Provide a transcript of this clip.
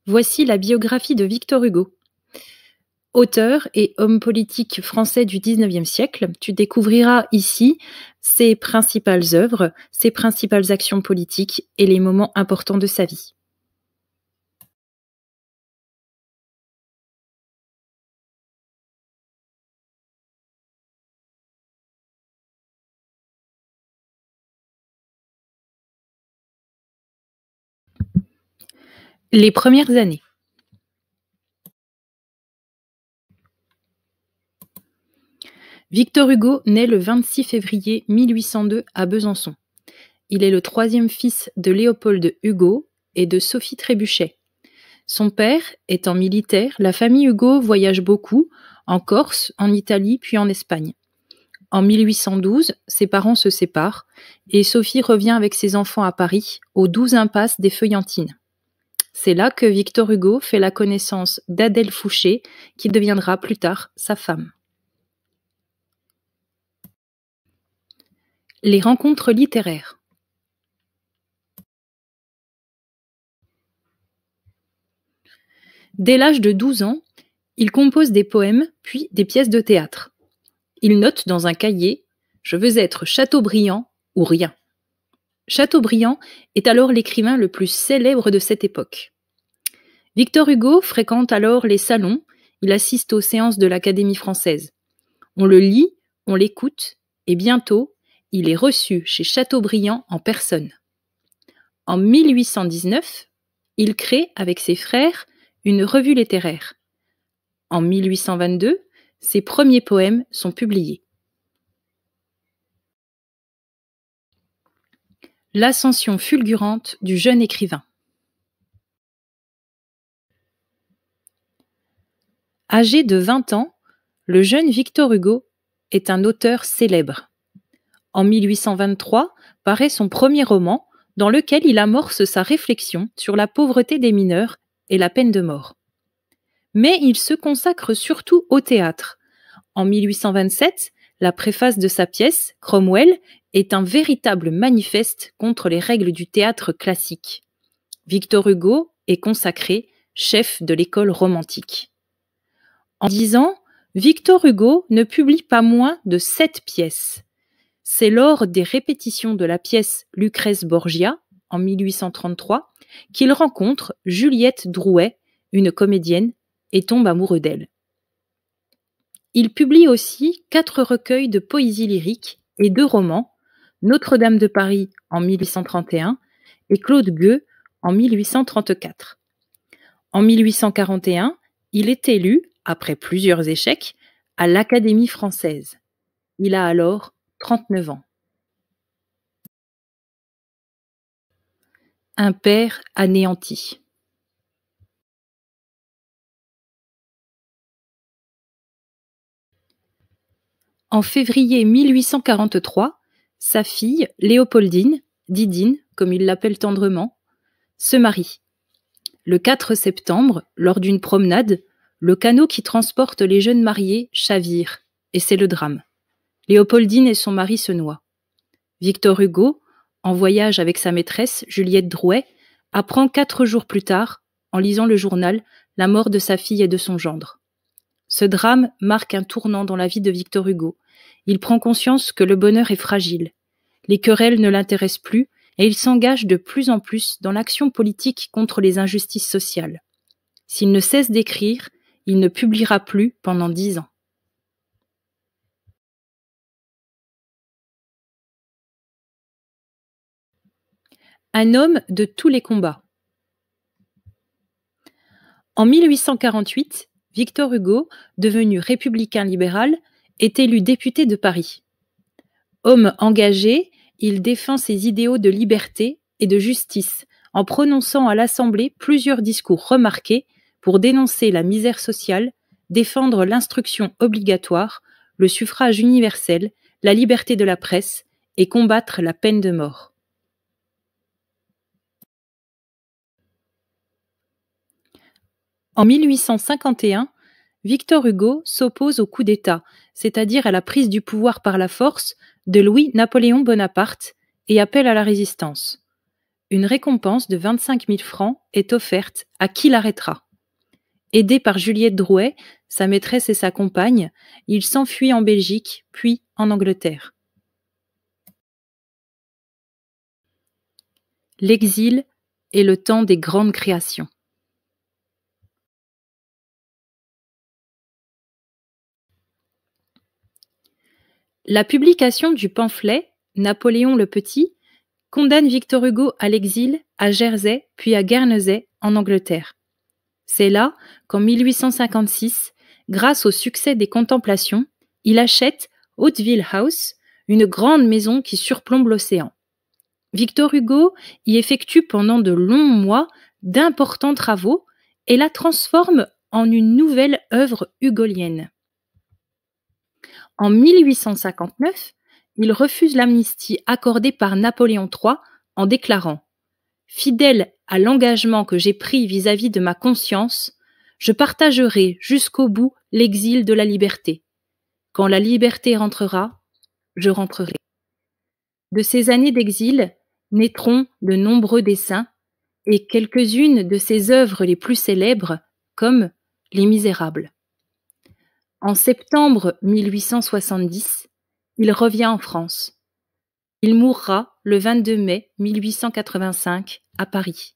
Voici la biographie de Victor Hugo. Auteur et homme politique français du XIXe siècle, tu découvriras ici ses principales œuvres, ses principales actions politiques et les moments importants de sa vie. Les premières années. Victor Hugo naît le 26 février 1802 à Besançon. Il est le troisième fils de Léopold Hugo et de Sophie Trébuchet. Son père étant militaire, la famille Hugo voyage beaucoup, en Corse, en Italie, puis en Espagne. En 1812, ses parents se séparent et Sophie revient avec ses enfants à Paris, aux 12 impasses des Feuillantines. C'est là que Victor Hugo fait la connaissance d'Adèle Fouché, qui deviendra plus tard sa femme. Les rencontres littéraires. Dès l'âge de 12 ans, il compose des poèmes puis des pièces de théâtre. Il note dans un cahier « Je veux être Chateaubriand ou rien ». Chateaubriand est alors l'écrivain le plus célèbre de cette époque. Victor Hugo fréquente alors les salons, il assiste aux séances de l'Académie française. On le lit, on l'écoute, et bientôt, il est reçu chez Chateaubriand en personne. En 1819, il crée avec ses frères une revue littéraire. En 1822, ses premiers poèmes sont publiés. L'ascension fulgurante du jeune écrivain. Âgé de 20 ans, le jeune Victor Hugo est un auteur célèbre. En 1823 paraît son premier roman, dans lequel il amorce sa réflexion sur la pauvreté des mineurs et la peine de mort. Mais il se consacre surtout au théâtre. En 1827, la préface de sa pièce, Cromwell, est un véritable manifeste contre les règles du théâtre classique. Victor Hugo est consacré chef de l'école romantique. En 10 ans, Victor Hugo ne publie pas moins de 7 pièces. C'est lors des répétitions de la pièce Lucrèce Borgia, en 1833, qu'il rencontre Juliette Drouet, une comédienne, et tombe amoureux d'elle. Il publie aussi 4 recueils de poésie lyrique et 2 romans, Notre-Dame de Paris en 1831 et Claude Gueux en 1834. En 1841, il est élu, après plusieurs échecs, à l'Académie française. Il a alors 39 ans. Un père anéanti. En février 1843, sa fille, Léopoldine, Didine, comme il l'appelle tendrement, se marie. Le 4 septembre, lors d'une promenade, le canot qui transporte les jeunes mariés chavire, et c'est le drame. Léopoldine et son mari se noient. Victor Hugo, en voyage avec sa maîtresse, Juliette Drouet, apprend 4 jours plus tard, en lisant le journal, la mort de sa fille et de son gendre. Ce drame marque un tournant dans la vie de Victor Hugo. Il prend conscience que le bonheur est fragile. Les querelles ne l'intéressent plus et il s'engage de plus en plus dans l'action politique contre les injustices sociales. S'il ne cesse d'écrire, il ne publiera plus pendant 10 ans. Un homme de tous les combats. En 1848, Victor Hugo, devenu républicain libéral, est élu député de Paris. Homme engagé, il défend ses idéaux de liberté et de justice en prononçant à l'Assemblée plusieurs discours remarqués pour dénoncer la misère sociale, défendre l'instruction obligatoire, le suffrage universel, la liberté de la presse et combattre la peine de mort. En 1851, Victor Hugo s'oppose au coup d'État, c'est-à-dire à la prise du pouvoir par la force de Louis-Napoléon Bonaparte, et appelle à la résistance. une récompense de 25 000 francs est offerte à qui l'arrêtera. Aidé par Juliette Drouet, sa maîtresse et sa compagne, il s'enfuit en Belgique, puis en Angleterre. L'exil est le temps des grandes créations. La publication du pamphlet « Napoléon le Petit » condamne Victor Hugo à l'exil à Jersey puis à Guernesey en Angleterre. C'est là qu'en 1856, grâce au succès des Contemplations, il achète Hauteville House, une grande maison qui surplombe l'océan. Victor Hugo y effectue pendant de longs mois d'importants travaux et la transforme en une nouvelle œuvre hugolienne. En 1859, il refuse l'amnistie accordée par Napoléon III en déclarant « Fidèle à l'engagement que j'ai pris vis-à-vis de ma conscience, je partagerai jusqu'au bout l'exil de la liberté. Quand la liberté rentrera, je rentrerai. » De ces années d'exil naîtront de nombreux dessins et quelques-unes de ses œuvres les plus célèbres, comme Les Misérables. En septembre 1870, il revient en France. Il mourra le 22 mai 1885 à Paris.